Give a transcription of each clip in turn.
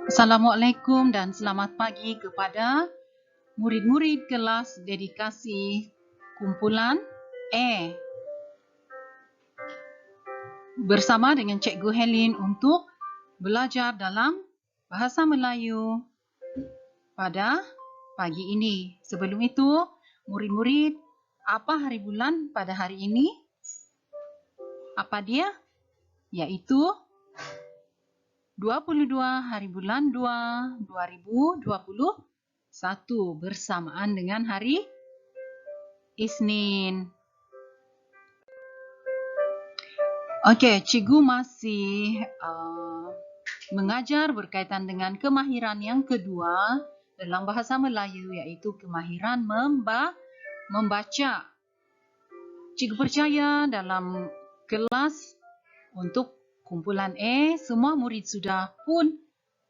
Assalamualaikum dan selamat pagi kepada murid-murid kelas dedikasi kumpulan E bersama dengan Cikgu Helin untuk belajar dalam bahasa Melayu pada pagi ini. Sebelum itu, murid-murid, apa hari bulan pada hari ini? Apa dia? Yaitu 22 hari bulan 2 2021 bersamaan dengan hari Isnin. Okey, cikgu masih mengajar berkaitan dengan kemahiran yang kedua dalam bahasa Melayu, iaitu kemahiran membaca. Cikgu percaya dalam kelas untuk kumpulan E, semua murid sudah pun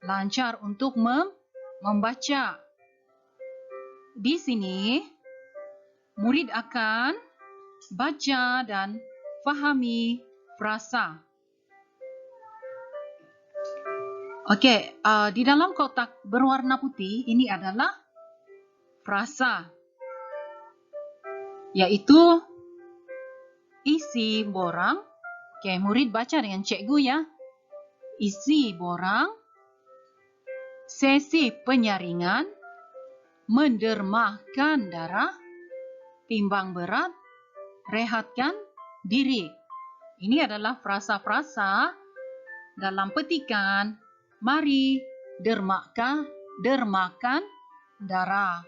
lancar untuk membaca. Di sini, murid akan baca dan fahami frasa. Okey, di dalam kotak berwarna putih, ini adalah frasa, iaitu isi borang. Okey, murid baca dengan cikgu ya. Isi borang, sesi penyaringan, mendermahkan darah, timbang berat, rehatkan diri. Ini adalah frasa-frasa dalam petikan, mari dermakan darah.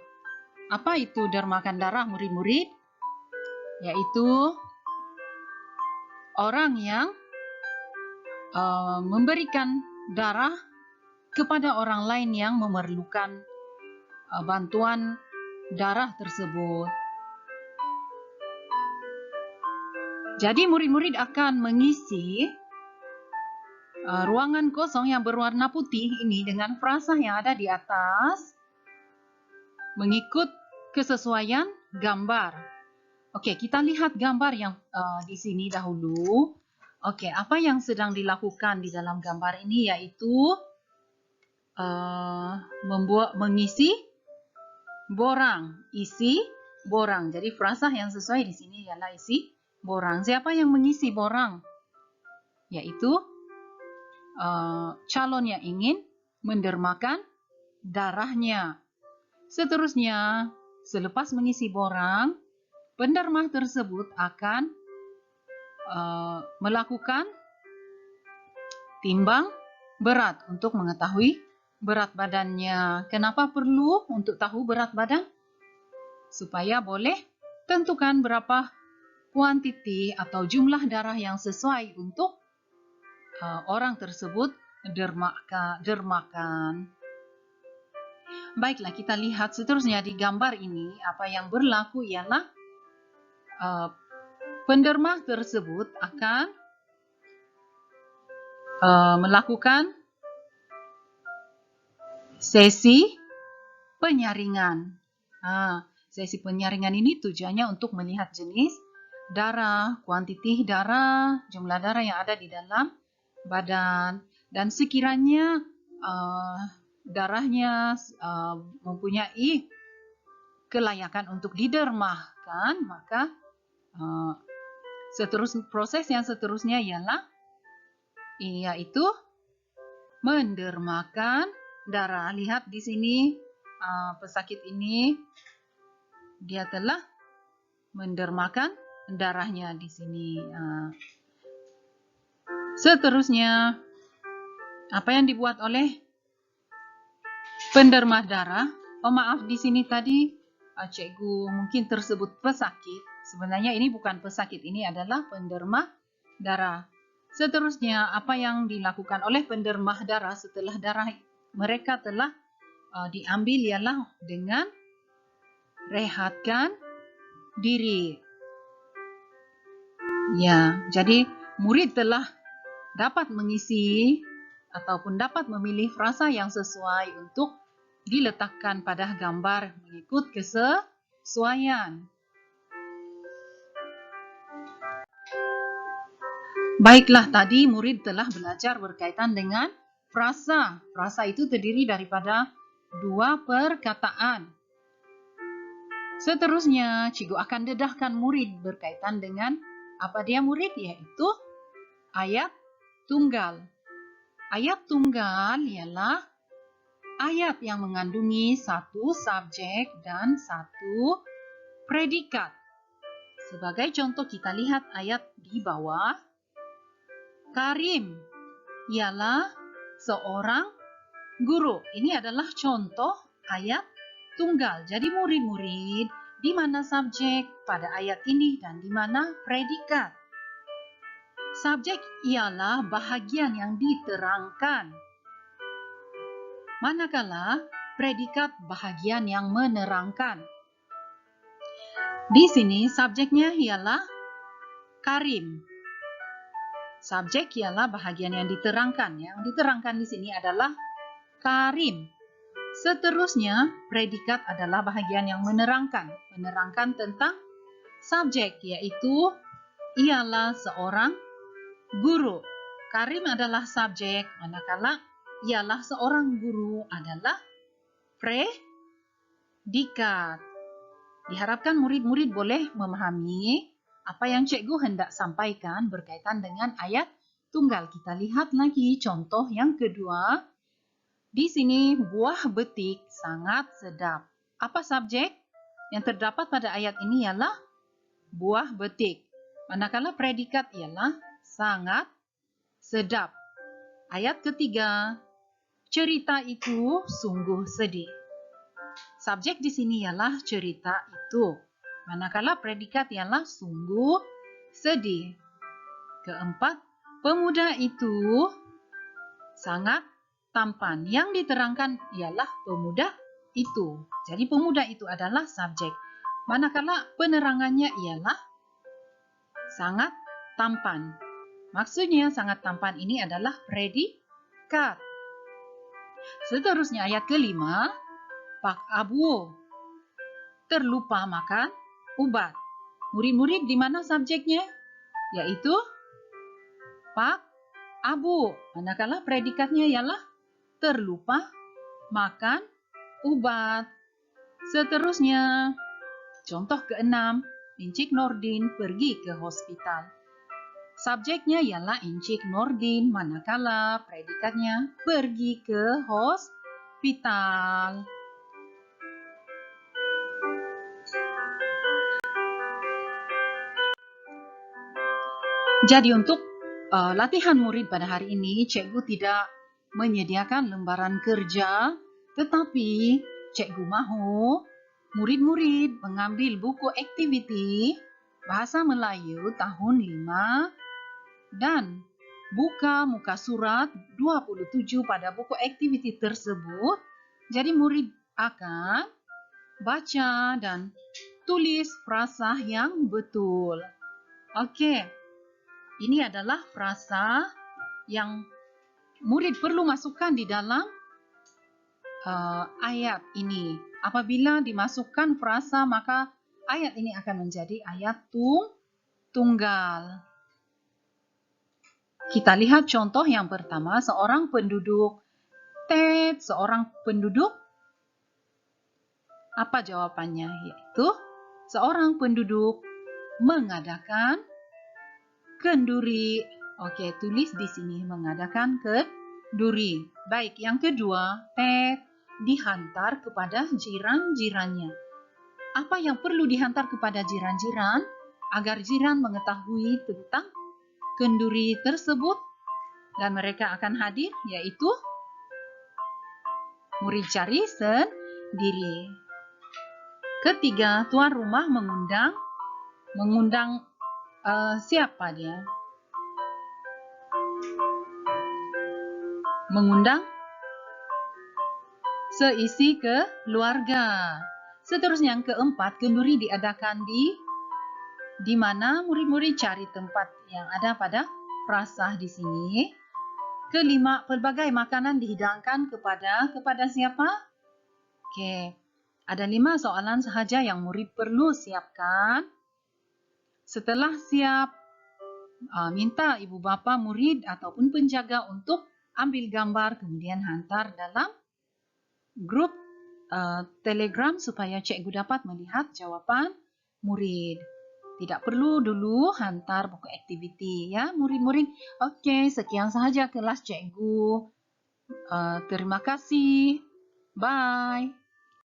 Apa itu dermakan darah, murid-murid? Yaitu orang yang memberikan darah kepada orang lain yang memerlukan bantuan darah tersebut. Jadi murid-murid akan mengisi ruangan kosong yang berwarna putih ini dengan frasa yang ada di atas mengikut kesesuaian gambar. Okey, kita lihat gambar yang di sini dahulu. Okey, apa yang sedang dilakukan di dalam gambar ini iaitu mengisi borang, isi borang. Jadi frasa yang sesuai di sini ialah isi borang. Siapa yang mengisi borang? Yaitu calon yang ingin mendermakan darahnya. Seterusnya, selepas mengisi borang, pendermah tersebut akan melakukan timbang berat untuk mengetahui berat badannya. Kenapa perlu untuk tahu berat badan? Supaya boleh tentukan berapa kuantiti atau jumlah darah yang sesuai untuk orang tersebut dermakan. Baiklah, kita lihat seterusnya di gambar ini. Apa yang berlaku ialah pendermah tersebut akan melakukan sesi penyaringan. Sesi penyaringan ini tujuannya untuk melihat jenis darah, kuantiti darah, jumlah darah yang ada di dalam badan, dan sekiranya darahnya mempunyai kelayakan untuk didermahkan, maka proses yang seterusnya yaitu mendermakan darah. Lihat di sini pesakit ini dia telah mendermakan darahnya di sini. Seterusnya, apa yang dibuat oleh pendermah darah? Oh maaf, di sini tadi cikgu mungkin tersebut pesakit. Sebenarnya ini bukan pesakit, ini adalah pendermah darah. Seterusnya, apa yang dilakukan oleh pendermah darah setelah darah mereka telah diambil ialah dengan rehatkan diri. Ya, jadi murid telah dapat mengisi ataupun dapat memilih frasa yang sesuai untuk diletakkan pada gambar mengikut kesesuaian. Baiklah, tadi murid telah belajar berkaitan dengan frasa. Frasa itu terdiri daripada dua perkataan. Seterusnya, cikgu akan dedahkan murid berkaitan dengan apa dia murid, yaitu ayat tunggal. Ayat tunggal ialah ayat yang mengandungi satu subjek dan satu predikat. Sebagai contoh kita lihat ayat di bawah. Karim ialah seorang guru. Ini adalah contoh ayat tunggal. Jadi murid-murid, di mana subjek pada ayat ini dan di mana predikat. Subjek ialah bahagian yang diterangkan, manakala predikat bahagian yang menerangkan. Di sini subjeknya ialah Karim. Subjek ialah bahagian yang diterangkan. Yang diterangkan di sini adalah Karim. Seterusnya, predikat adalah bahagian yang menerangkan. Menerangkan tentang subjek, yaitu ialah seorang guru. Karim adalah subjek, manakala ialah seorang guru adalah predikat. Diharapkan murid-murid boleh memahami apa yang cikgu hendak sampaikan berkaitan dengan ayat tunggal. Kita lihat lagi contoh yang kedua. Di sini buah betik sangat sedap. Apa subjek yang terdapat pada ayat ini ialah buah betik. Manakala predikat ialah sangat sedap. Ayat ketiga, cerita itu sungguh sedih. Subjek di sini ialah cerita itu. Manakala predikat ialah sungguh sedih. Keempat, pemuda itu sangat tampan. Yang diterangkan ialah pemuda itu. Jadi pemuda itu adalah subjek. Manakala penerangannya ialah sangat tampan. Maksudnya sangat tampan ini adalah predikat. Seterusnya ayat kelima, Pak Abu terlupa makan ubat. Murid-murid di mana subjeknya? Yaitu Pak Abu. Manakala predikatnya ialah terlupa makan ubat. Seterusnya, contoh keenam, Encik Nordin pergi ke hospital. Subjeknya ialah Encik Nordin, manakala predikatnya pergi ke hospital. Jadi untuk latihan murid pada hari ini, cikgu tidak menyediakan lembaran kerja, tetapi cikgu mahu murid-murid mengambil buku aktiviti Bahasa Melayu tahun 5 dan buka muka surat 27 pada buku aktiviti tersebut. Jadi murid akan baca dan tulis frasa yang betul. Okey. Ini adalah frasa yang murid perlu masukkan di dalam ayat ini. Apabila dimasukkan frasa, maka ayat ini akan menjadi ayat tunggal. Kita lihat contoh yang pertama, seorang penduduk. Seorang penduduk. Apa jawabannya? Yaitu seorang penduduk mengadakan kenduri. Okey, tulis di sini mengadakan kenduri. Baik, yang kedua, Ted dihantar kepada jiran-jirannya. Apa yang perlu dihantar kepada jiran-jiran agar jiran mengetahui tentang kenduri tersebut dan mereka akan hadir, yaitu murid cari sendiri. Ketiga, tuan rumah mengundang siapa dia? Mengundang seisi keluarga. Seterusnya yang keempat, kenduri diadakan di mana murid-murid cari tempat yang ada pada frasa di sini. Kelima, pelbagai makanan dihidangkan kepada siapa? Okey. Ada 5 soalan sahaja yang murid perlu siapkan. Setelah siap, minta ibu bapa murid ataupun penjaga untuk ambil gambar kemudian hantar dalam grup Telegram supaya cikgu dapat melihat jawapan murid. Tidak perlu dulu hantar buku aktiviti ya murid-murid. Okey, sekian sahaja kelas cikgu. Terima kasih. Bye.